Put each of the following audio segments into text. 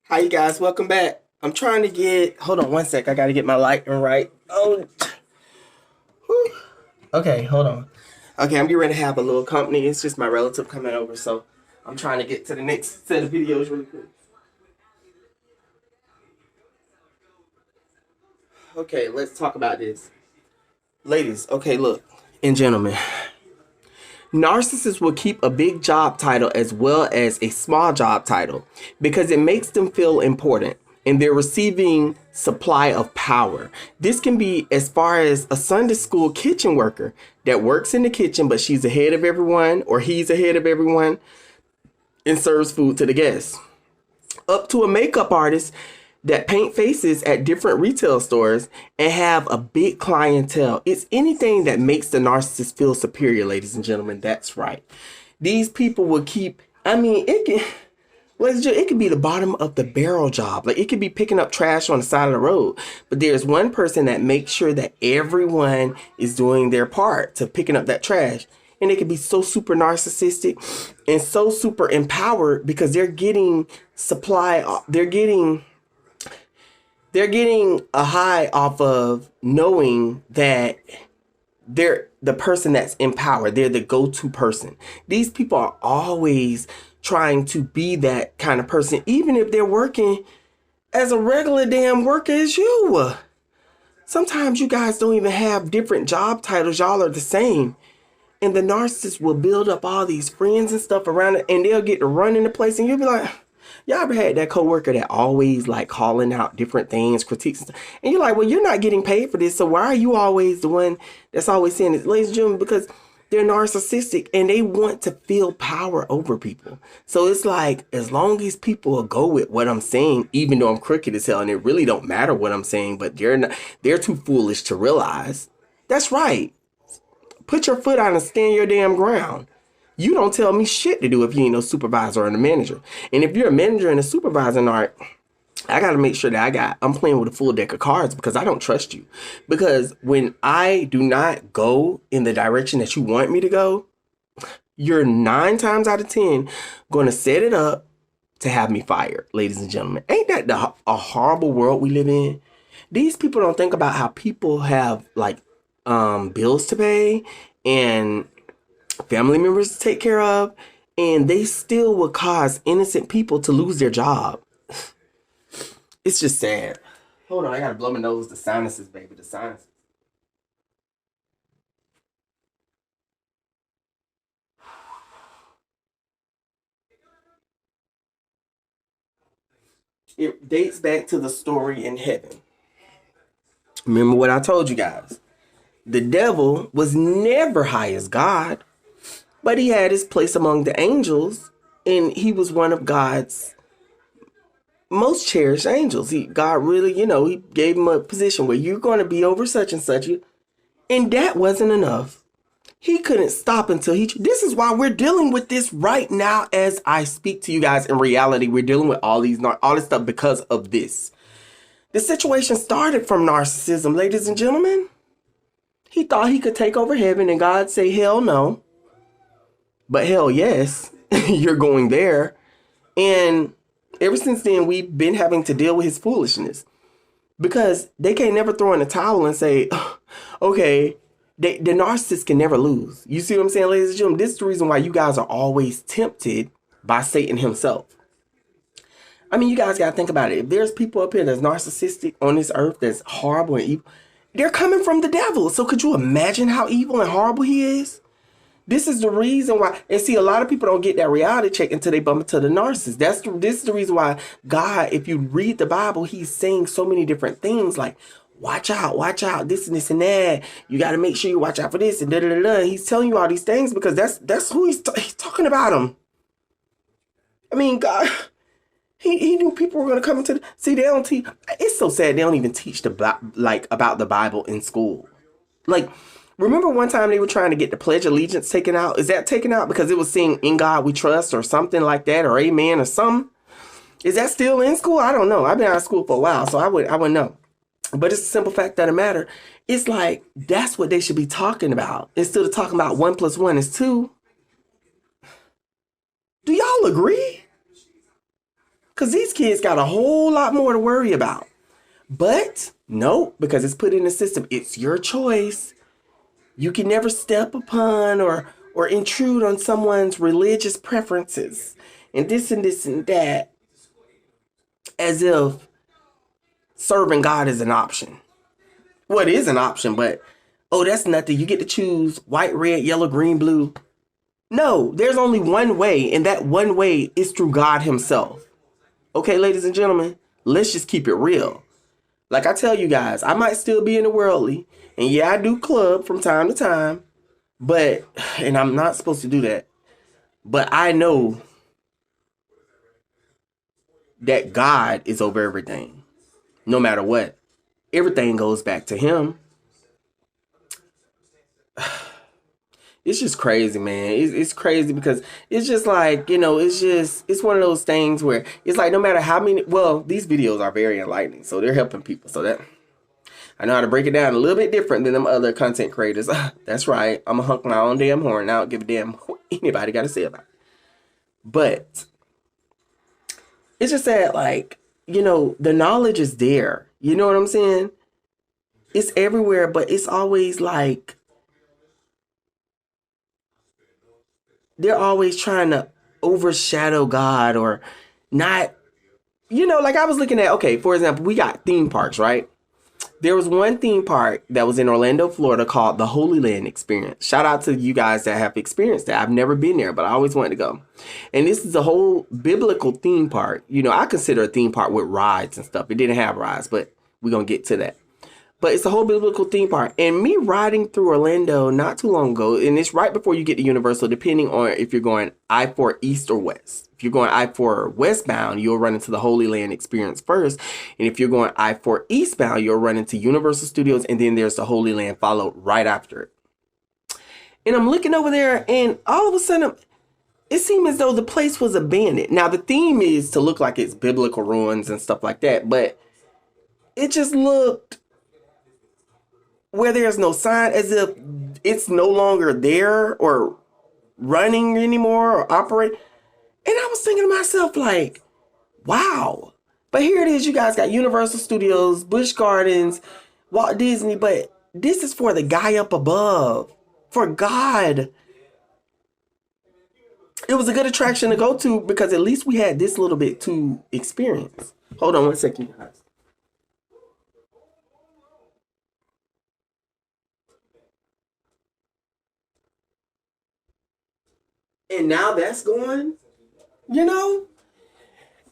Hi, you guys. Welcome back. I'm trying to get. Hold on one sec. I got to get my lighting right. Oh, whew. Okay. Hold on. Okay, I'm getting ready to have a little company. It's just my relative coming over, so I'm trying to get to the next set of videos really quick. Okay, let's talk about this, ladies. Okay, look, and gentlemen. Narcissists will keep a big job title as well as a small job title because it makes them feel important and they're receiving supply of power. This can be as far as a Sunday school kitchen worker that works in the kitchen, but she's ahead of everyone or he's ahead of everyone and serves food to the guests, up to a makeup artist that paint faces at different retail stores and have a big clientele. It's anything that makes the narcissist feel superior, ladies and gentlemen. That's right. These people will keep, I mean, it could be the bottom of the barrel job. Like it could be picking up trash on the side of the road. But there's one person that makes sure that everyone is doing their part to picking up that trash. And it could be so super narcissistic and so super empowered because they're getting supply, they're getting a high off of knowing that they're the person that's in power. They're the go-to person. These people are always trying to be that kind of person, even if they're working as a regular damn worker as you. Sometimes you guys don't even have different job titles. Y'all are the same. And the narcissist will build up all these friends and stuff around it, and they'll get to run into place, and you'll be like, y'all ever had that coworker that always like calling out different things, critiques, and stuff? And you're like, well, you're not getting paid for this, so why are you always the one that's always saying this? Ladies and gentlemen, because they're narcissistic and they want to feel power over people. So it's like, as long as people will go with what I'm saying, even though I'm crooked as hell, and it really don't matter what I'm saying, but they're too foolish to realize. That's right. Put your foot on and stand your damn ground. You don't tell me shit to do if you ain't no supervisor or a manager. And if you're a manager and a supervisor, all right, I got to make sure that I'm playing with a full deck of cards because I don't trust you. Because when I do not go in the direction that you want me to go, you're 9 times out of 10 going to set it up to have me fired, ladies and gentlemen. Ain't that a horrible world we live in? These people don't think about how people have like bills to pay and family members to take care of, and they still will cause innocent people to lose their job. It's just sad. Hold on, I gotta blow my nose. The sinuses, baby, the sinuses. It dates back to the story in heaven. Remember what I told you guys. The devil was never high as God, but he had his place among the angels, and he was one of God's most cherished angels. God really, he gave him a position where you're going to be over such and such. And that wasn't enough. He couldn't stop until this is why we're dealing with this right now as I speak to you guys. In reality, we're dealing with all this stuff because of this. The situation started from narcissism, ladies and gentlemen. He thought he could take over heaven and God say, hell no. But hell yes, you're going there. And ever since then, we've been having to deal with his foolishness because they can't never throw in a towel and say, okay, the narcissist can never lose. You see what I'm saying, ladies and gentlemen? This is the reason why you guys are always tempted by Satan himself. I mean, you guys got to think about it. If there's people up here that's narcissistic on this earth that's horrible and evil, they're coming from the devil. So could you imagine how evil and horrible he is? This is the reason why, and see, a lot of people don't get that reality check until they bump into the narcissist. This is the reason why God, if you read the Bible, he's saying so many different things like, watch out, this and this and that. You got to make sure you watch out for this and da da da da. He's telling you all these things because that's who he's talking about him. I mean, God, he knew people were going to come into see, they don't teach. It's so sad they don't even teach about the Bible in school. Like, remember one time they were trying to get the Pledge of Allegiance taken out? Is that taken out because it was saying "In God We Trust" or something like that, or "Amen" or something? Is that still in school? I don't know. I've been out of school for a while, so I wouldn't know. But it's the simple fact that it matter. It's like that's what they should be talking about instead of talking about 1 + 1 is 2. Do y'all agree? because these kids got a whole lot more to worry about. But no, because it's put in the system. It's your choice. You can never step upon or intrude on someone's religious preferences and this and this and that, as if serving God is an option. Well, it is an option, but oh, that's nothing. You get to choose white, red, yellow, green, blue. No, there's only one way, and that one way is through God himself. Okay, ladies and gentlemen, let's just keep it real. Like I tell you guys, I might still be in the worldly, and yeah, I do club from time to time, but, and I'm not supposed to do that, but I know that God is over everything, no matter what. Everything goes back to him. It's just crazy, man. It's crazy because it's just like, it's one of those things where it's like no matter how many, well, these videos are very enlightening. So they're helping people. So that I know how to break it down a little bit different than them other content creators. That's right. I'm going to hunk my own damn horn. I don't give a damn what anybody got to say about it. But it's just that, like, the knowledge is there. You know what I'm saying? It's everywhere, but it's always like, they're always trying to overshadow God or not, like I was looking at, okay, for example, we got theme parks, right? There was one theme park that was in Orlando, Florida called the Holy Land Experience. Shout out to you guys that have experienced that. I've never been there, but I always wanted to go. And this is a whole biblical theme park. I consider a theme park with rides and stuff. It didn't have rides, but we're going to get to that. But it's a whole biblical theme park. And me riding through Orlando not too long ago, and it's right before you get to Universal, depending on if you're going I-4 East or West. If you're going I-4 westbound, you'll run into the Holy Land Experience first. And if you're going I-4 eastbound, you'll run into Universal Studios, and then there's the Holy Land followed right after it. And I'm looking over there, and all of a sudden, it seemed as though the place was abandoned. Now, the theme is to look like it's biblical ruins and stuff like that, but it just looked where there's no sign, as if it's no longer there or running anymore or operate. And I was thinking to myself, like, wow. But here it is. You guys got Universal Studios, Busch Gardens, Walt Disney. But this is for the guy up above. For God. It was a good attraction to go to because at least we had this little bit to experience. Hold on one second, guys. And now that's gone,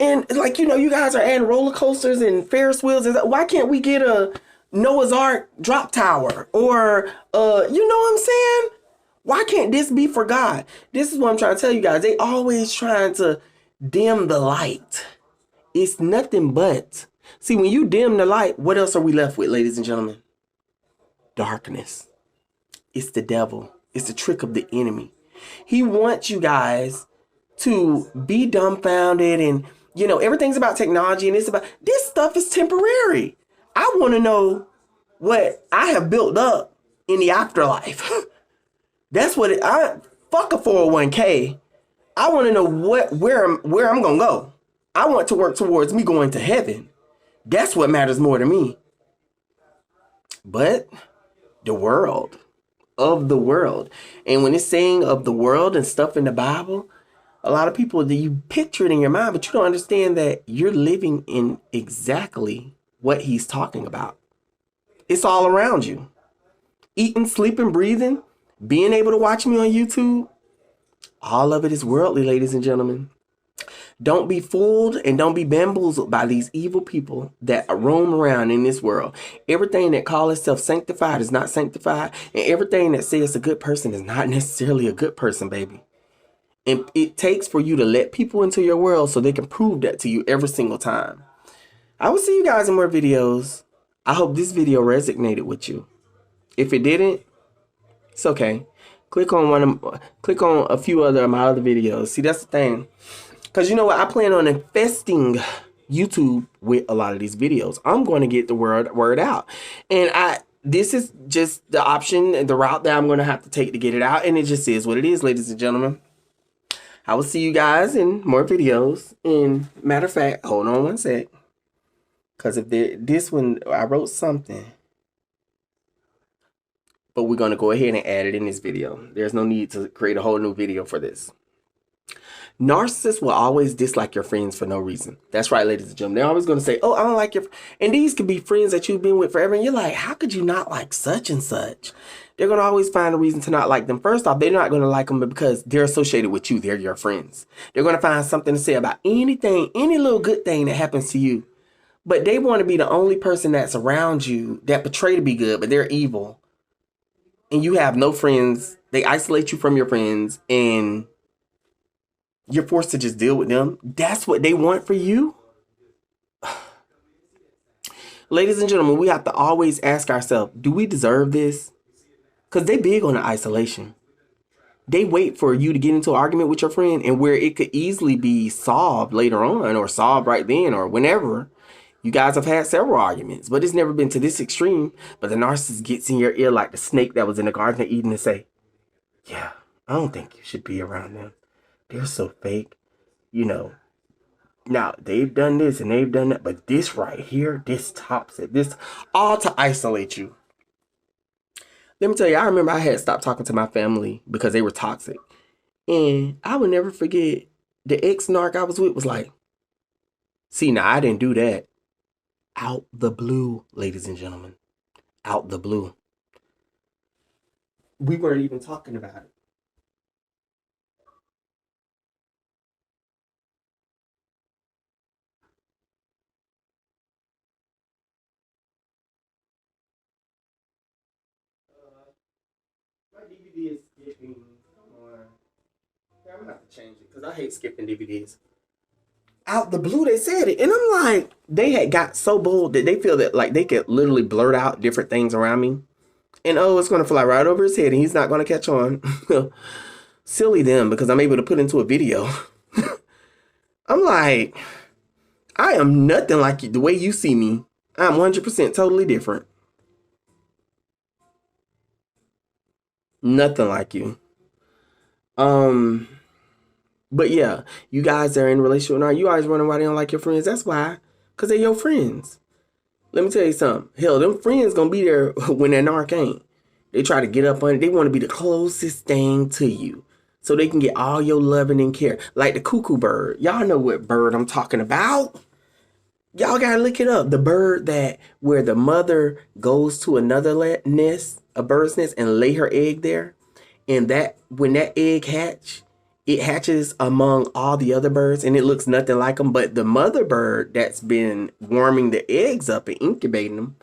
And like, you guys are adding roller coasters and Ferris wheels. Why can't we get a Noah's Ark drop tower? Or, what I'm saying? Why can't this be for God? This is what I'm trying to tell you guys. They always trying to dim the light. It's nothing but. See, when you dim the light, what else are we left with, ladies and gentlemen? Darkness. It's the devil. It's the trick of the enemy. He wants you guys to be dumbfounded and, everything's about technology and this stuff is temporary. I want to know what I have built up in the afterlife. That's what fuck a 401k. I want to know where I'm going to go. I want to work towards me going to heaven. That's what matters more to me. But the world. Of the world. And when it's saying of the world and stuff in the Bible, a lot of people, you picture it in your mind, but you don't understand that you're living in exactly what he's talking about. It's all around you. Eating, sleeping, breathing, being able to watch me on YouTube. All of it is worldly, ladies and gentlemen. Don't be fooled and don't be bamboozled by these evil people that roam around in this world. Everything that calls itself sanctified is not sanctified. And everything that says a good person is not necessarily a good person, baby. And it takes for you to let people into your world so they can prove that to you every single time. I will see you guys in more videos. I hope this video resonated with you. If it didn't, it's okay. Click on a few of my other videos. See, that's the thing. Because you know what? I plan on infesting YouTube with a lot of these videos. I'm going to get the word out. And this is just the option and the route that I'm going to have to take to get it out. And it just is what it is, ladies and gentlemen. I will see you guys in more videos. And matter of fact, hold on one sec. Because if this one, I wrote something. But we're going to go ahead and add it in this video. There's no need to create a whole new video for this. Narcissists will always dislike your friends for no reason. That's right, ladies and gentlemen. They're always going to say, oh, I don't like your... And these could be friends that you've been with forever. And you're like, how could you not like such and such? They're going to always find a reason to not like them. First off, they're not going to like them because they're associated with you. They're your friends. They're going to find something to say about anything, any little good thing that happens to you. But they want to be the only person that's around you that portray to be good, but they're evil. And you have no friends. They isolate you from your friends, and you're forced to just deal with them. That's what they want for you. Ladies and gentlemen, we have to always ask ourselves, do we deserve this? Because they big on the isolation. They wait for you to get into an argument with your friend, and where it could easily be solved later on or solved right then or whenever. You guys have had several arguments, but it's never been to this extreme. But the narcissist gets in your ear like the snake that was in the Garden of Eden and say, yeah, I don't think you should be around them. They're so fake. You know, now they've done this and they've done that, but this right here, this tops it. This all to isolate you. Let me tell you, I remember I had stopped talking to my family because they were toxic. And I would never forget the ex-narc I was with was like, see, now I didn't do that. Out the blue, ladies and gentlemen. Out the blue. We weren't even talking about it. My DVD is skipping. Come on. Yeah, I'm gonna have to change it because I hate skipping DVDs. Out the blue, they said it. And I'm like, they had got so bold that they feel that like they could literally blurt out different things around me. And oh, it's gonna fly right over his head and he's not gonna catch on. Silly them, because I'm able to put into a video. I'm like, I am nothing like you. The way you see me, I'm 100% totally different. Nothing like you. But yeah, you guys that are in a relationship now, you always wondering why they don't like your friends. That's why. Because they're your friends. Let me tell you something. Hell, them friends gonna be there when that narc ain't. They try to get up on it. They want to be the closest thing to you. So they can get all your loving and care. Like the cuckoo bird. Y'all know what bird I'm talking about. Y'all gotta look it up. The bird that where the mother goes to another nest, a bird's nest, and lay her egg there. And that when that egg it hatches among all the other birds and it looks nothing like them. But the mother bird that's been warming the eggs up and incubating them,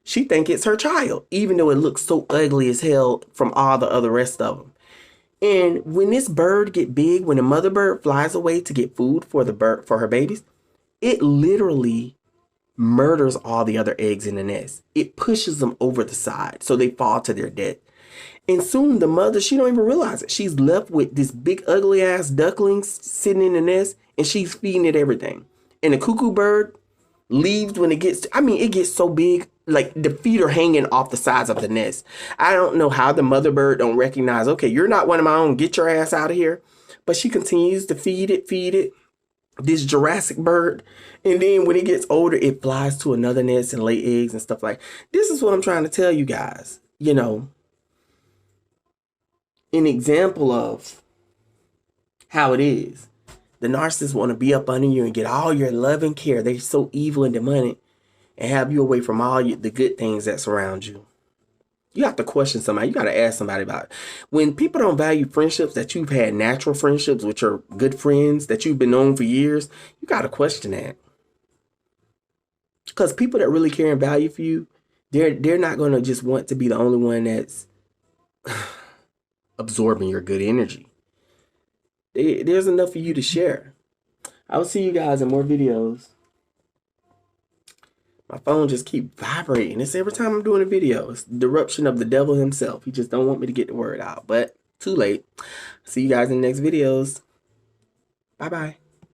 she think it's her child, even though it looks so ugly as hell from all the other rest of them. And when this bird get big, when the mother bird flies away to get food for her babies, it literally murders all the other eggs in the nest. It pushes them over the side so they fall to their death. And soon the mother, she don't even realize it. She's left with this big ugly ass duckling sitting in the nest and she's feeding it everything. And the cuckoo bird leaves when it gets, it gets so big, like the feet are hanging off the sides of the nest. I don't know how the mother bird don't recognize, okay, you're not one of my own, get your ass out of here. But she continues to feed it, this Jurassic bird. And then when it gets older, it flies to another nest and lay eggs and stuff like that. This is what I'm trying to tell you guys, an example of how it is. The narcissists want to be up under you and get all your love and care. They're so evil and demonic and have you away from all the good things that surround you. You have to question somebody. You got to ask somebody about it. When people don't value friendships, that you've had natural friendships with your good friends that you've been known for years, you got to question that. Because people that really care and value for you, they're not going to just want to be the only one that's absorbing your good energy. There's enough for you to share. I will see you guys in more videos. My phone just keep vibrating. It's every time I'm doing a video. It's the eruption of the devil himself. He just don't want me to get the word out. But too late. See you guys in the next videos. Bye-bye.